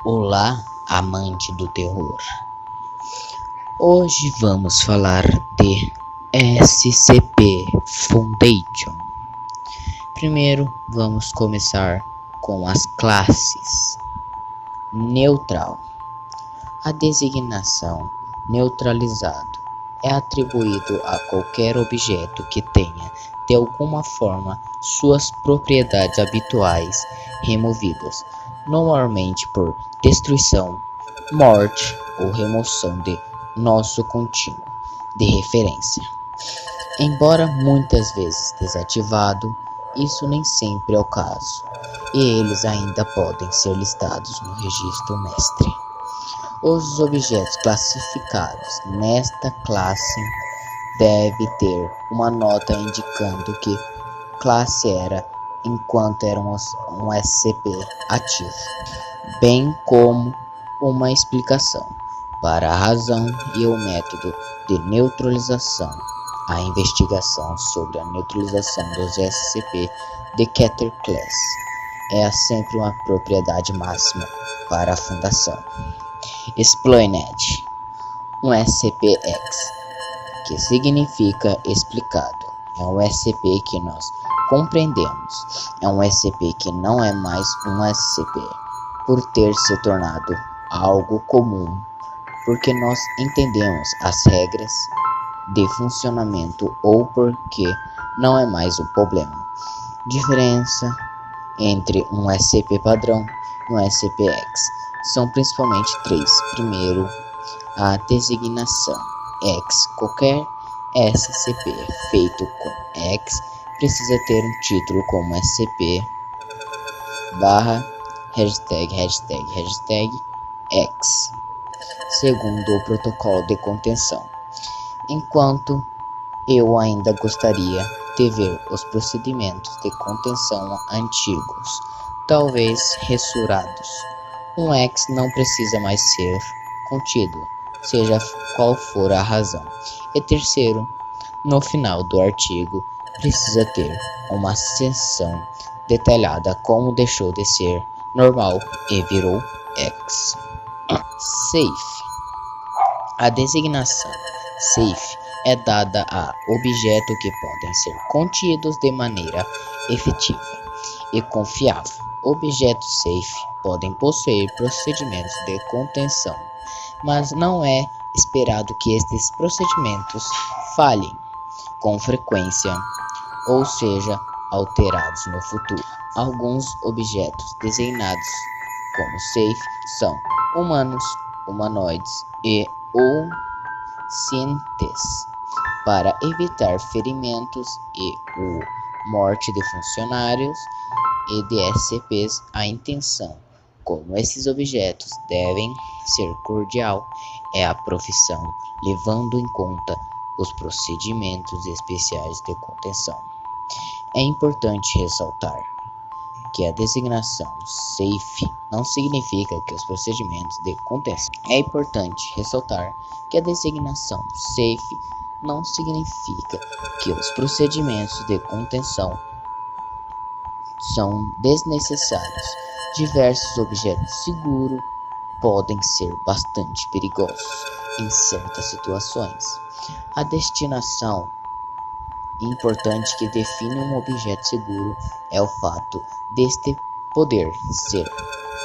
Olá, amante do terror. Hoje vamos falar de SCP Foundation. Primeiro, vamos começar com as classes. Neutral. A designação neutralizado é atribuído a qualquer objeto que tenha, de alguma forma, suas propriedades habituais removidas, normalmente por destruição, morte ou remoção de nosso contínuo de referência. Embora muitas vezes desativado, isso nem sempre é o caso, e eles ainda podem ser listados no registro mestre. Os objetos classificados nesta classe devem ter uma nota indicando que classe era enquanto era um SCP ativo, bem como uma explicação para a razão e o método de neutralização. A investigação sobre a neutralização dos SCP de Keter Class é sempre uma propriedade máxima para a Fundação. Explained. Um SCP-X, que significa explicado, é um SCP que nós compreendemos. É um SCP que não é mais um SCP, por ter se tornado algo comum, porque nós entendemos as regras de funcionamento ou porque não é mais um problema. Diferença entre um SCP padrão e um SCP-X são principalmente três. Primeiro, a designação X. Qualquer SCP feito com X precisa ter um título como SCP ###X. Segundo o protocolo de contenção. Enquanto eu ainda gostaria de ver os procedimentos de contenção antigos, talvez restaurados, um X não precisa mais ser contido, seja qual for a razão. E terceiro, no final do artigo, precisa ter uma seção detalhada como deixou de ser normal e virou X. Safe. A designação Safe é dada a objetos que podem ser contidos de maneira efetiva e confiável. Objetos Safe podem possuir procedimentos de contenção, mas não é esperado que estes procedimentos falhem com frequência ou sejam alterados no futuro. Alguns objetos designados como Safe são humanos, humanoides e ou cientes, para evitar ferimentos e ou morte de funcionários e de SCPs. A intenção como esses objetos devem ser cordial é a profissão, levando em conta os procedimentos especiais de contenção. É importante ressaltar que a designação Safe não significa que os procedimentos de contenção. É importante ressaltar que a designação Safe não significa que os procedimentos de contenção são desnecessários. Diversos objetos seguros podem ser bastante perigosos em certas situações. A destinação importante que define um objeto seguro é o fato deste poder ser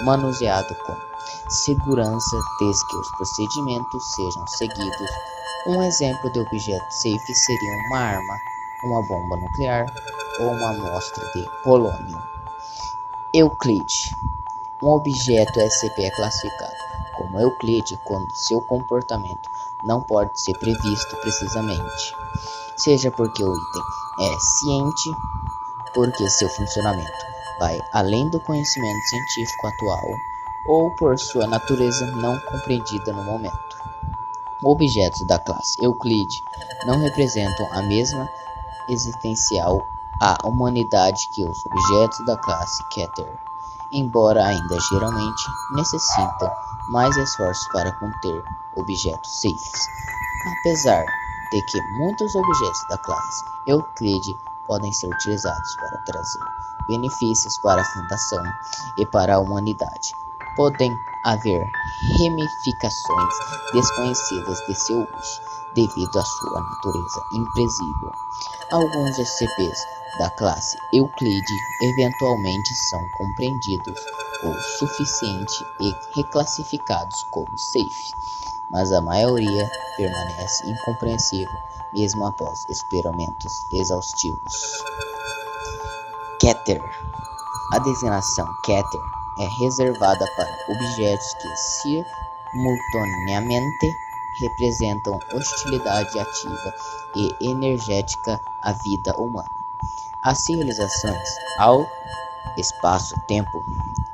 manuseado com segurança desde que os procedimentos sejam seguidos. Um exemplo de objeto safe seria uma arma, uma bomba nuclear ou uma amostra de polônio. Euclide. Um objeto SCP é classificado como Euclide quando seu comportamento não pode ser previsto precisamente, seja porque o item é ciente, porque seu funcionamento vai além do conhecimento científico atual, ou por sua natureza não compreendida no momento. Objetos da classe Euclide não representam a mesma existencial à humanidade que os objetos da classe Keter, embora ainda geralmente necessitam mais esforços para conter objetos safes. Apesar de que muitos objetos da classe Euclide podem ser utilizados para trazer benefícios para a Fundação e para a humanidade, podem haver ramificações desconhecidas de seu uso, devido à sua natureza imprevisível. Alguns SCPs da classe Euclide eventualmente são compreendidos o suficiente e reclassificados como safe, mas a maioria permanece incompreensível mesmo após experimentos exaustivos. Keter. A designação Keter é reservada para objetos que simultaneamente representam hostilidade ativa e energética à vida humana. As civilizações ao espaço-tempo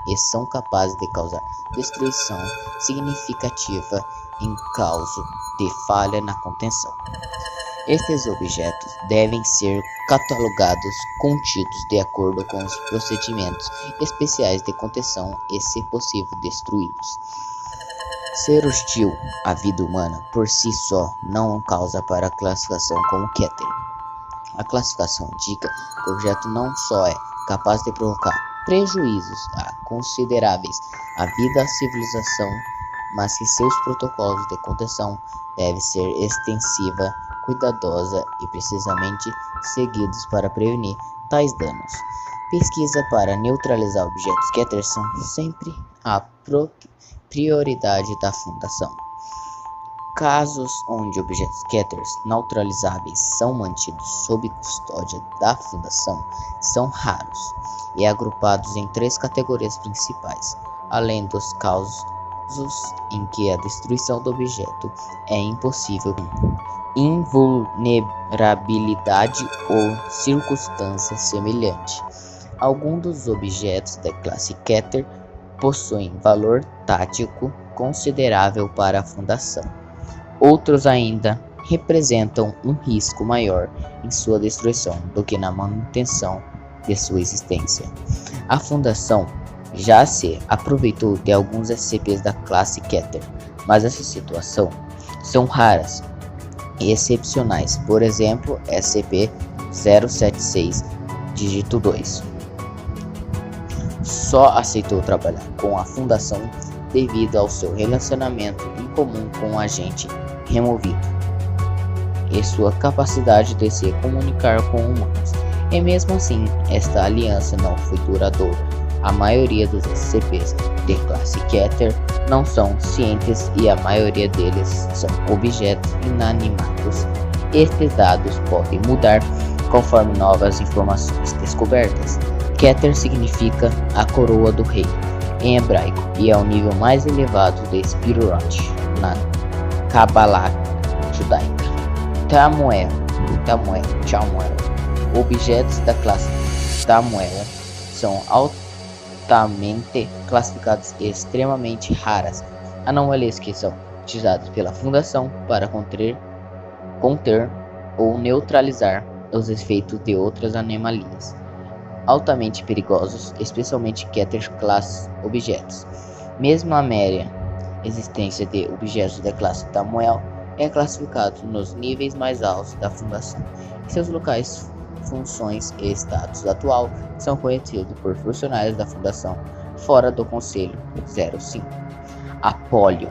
e são capazes de causar destruição significativa em caso de falha na contenção. Estes objetos devem ser catalogados contidos de acordo com os procedimentos especiais de contenção e, se possível, destruí-los. Ser hostil à vida humana por si só não causa para a classificação como Keter. A classificação indica que o objeto não só é capaz de provocar prejuízos consideráveis à vida da civilização, mas que seus protocolos de contenção devem ser extensiva, cuidadosa e precisamente seguidos para prevenir tais danos. Pesquisa para neutralizar objetos Keter são sempre a prioridade da Fundação. Casos onde objetos Keter neutralizáveis são mantidos sob custódia da Fundação são raros e agrupados em 3 categorias principais, além dos casos em que a destruição do objeto é impossível, invulnerabilidade ou circunstância semelhante. Alguns dos objetos da classe Keter possuem valor tático considerável para a Fundação. Outros ainda representam um risco maior em sua destruição do que na manutenção de sua existência. A Fundação já se aproveitou de alguns SCPs da classe Keter, mas essa situação são raras e excepcionais. Por exemplo, SCP-076 dígito 2 só aceitou trabalhar com a Fundação devido ao seu relacionamento em comum com o agente removido e sua capacidade de se comunicar com humanos. E mesmo assim, esta aliança não foi duradoura. A maioria dos SCPs de classe Keter não são cientes e a maioria deles são objetos inanimados. Estes dados podem mudar conforme novas informações descobertas. Keter significa a coroa do rei em hebraico e é o nível mais elevado de Spirut na Kabbalah judaica. Tamuel. Objetos da classe Tamuel são altamente classificados e extremamente raras, anomalias que são utilizadas pela Fundação para conter ou neutralizar os efeitos de outras anomalias. Altamente perigosos, especialmente Keter classe objetos. Mesmo a mera existência de objetos da classe Tamuel é classificado nos níveis mais altos da Fundação. Seus locais, funções e status atual são conhecidos por funcionários da Fundação fora do Conselho 05. Apollyon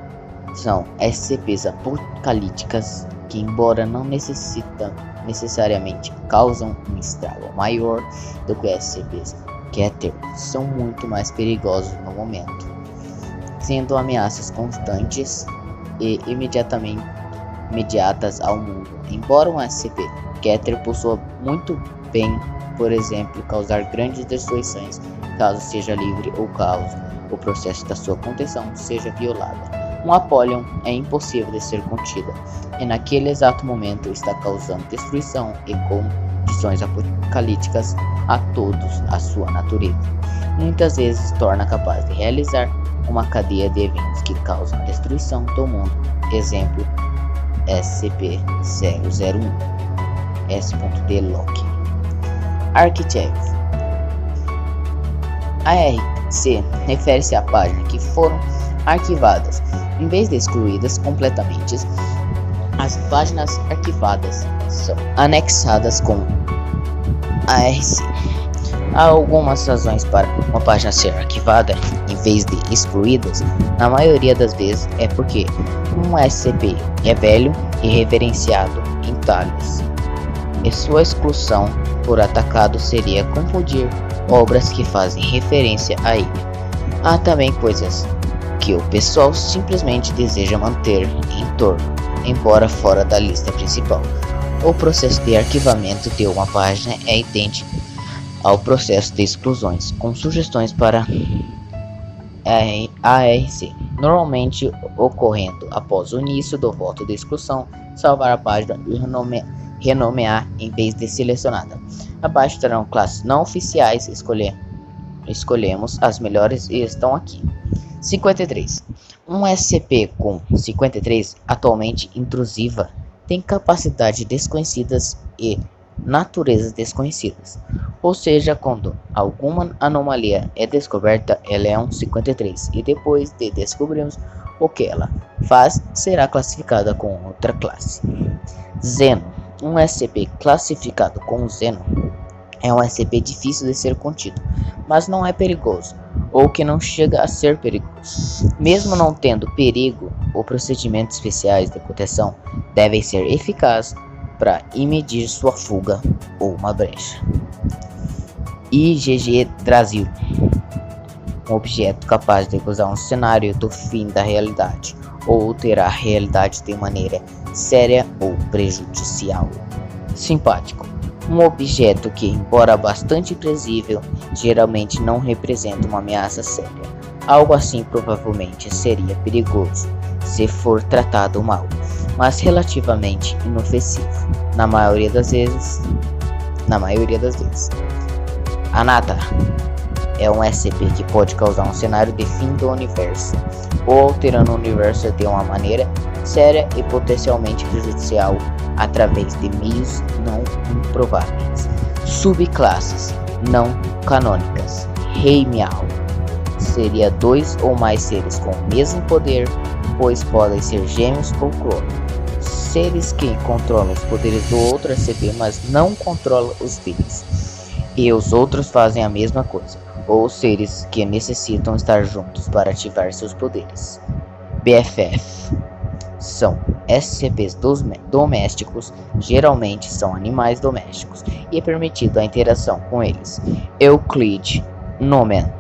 são SCPs apocalípticas que, embora não necessariamente causam um estrago maior do que SCPs Keter, são muito mais perigosos no momento, sendo ameaças constantes e imediatas ao mundo. Embora um SCP Keter possua muito bem, por exemplo, causar grandes destruições caso seja livre ou caso o processo da sua contenção seja violado. Um Apollyon é impossível de ser contida e naquele exato momento está causando destruição e condições apocalípticas a todos a sua natureza. Muitas vezes torna capaz de realizar uma cadeia de eventos que causam destruição do mundo. Exemplo, SCP-001 S.D. Locke. Archive. A RC refere-se a páginas que foram arquivadas. Em vez de excluídas completamente, as páginas arquivadas são anexadas com ARC. Há algumas razões para uma página ser arquivada em vez de excluída. Na maioria das vezes é porque um SCP é velho e referenciado em detalhes, e sua exclusão por atacado seria confundir obras que fazem referência a ele. Há também coisas que o pessoal simplesmente deseja manter em torno, embora fora da lista principal. O processo de arquivamento de uma página é idêntico ao processo de exclusões, com sugestões para ARC, normalmente ocorrendo após o início do voto de exclusão, salvar a página e renomear em vez de selecionada. Abaixo terão classes não oficiais, escolhemos as melhores e estão aqui. 53. Um SCP com 53, atualmente intrusiva, tem capacidades desconhecidas e naturezas desconhecidas. Ou seja, quando alguma anomalia é descoberta, ela é um 53, e depois de descobrirmos o que ela faz, será classificada com outra classe. Xeno. Um SCP classificado com Xeno é um SCP difícil de ser contido, mas não é perigoso, ou que não chega a ser perigoso. Mesmo não tendo perigo, os procedimentos especiais de proteção devem ser eficazes para impedir sua fuga ou uma brecha. IgG Brasil. Um objeto capaz de causar um cenário do fim da realidade ou alterar a realidade de maneira séria ou prejudicial. Simpático. Um objeto que, embora bastante previsível, geralmente não representa uma ameaça séria. Algo assim provavelmente seria perigoso se for tratado mal, mas relativamente inofensivo na maioria das vezes. Anata é um SCP que pode causar um cenário de fim do universo, ou alterando o universo de uma maneira séria e potencialmente prejudicial através de meios não improváveis. Subclasses não canônicas. Rei Miau seria 2 ou mais seres com o mesmo poder, pois podem ser gêmeos ou clones. Seres que controlam os poderes do outro SCP, mas não controlam os deles, e os outros fazem a mesma coisa, ou seres que necessitam estar juntos para ativar seus poderes. BFF são SCPs domésticos, geralmente são animais domésticos, e é permitido a interação com eles. Euclid Nomen.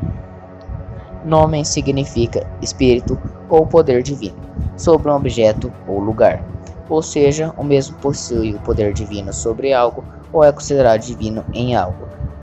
Nomen significa espírito ou poder divino sobre um objeto ou lugar, ou seja, o mesmo possui o poder divino sobre algo ou é considerado divino em algo.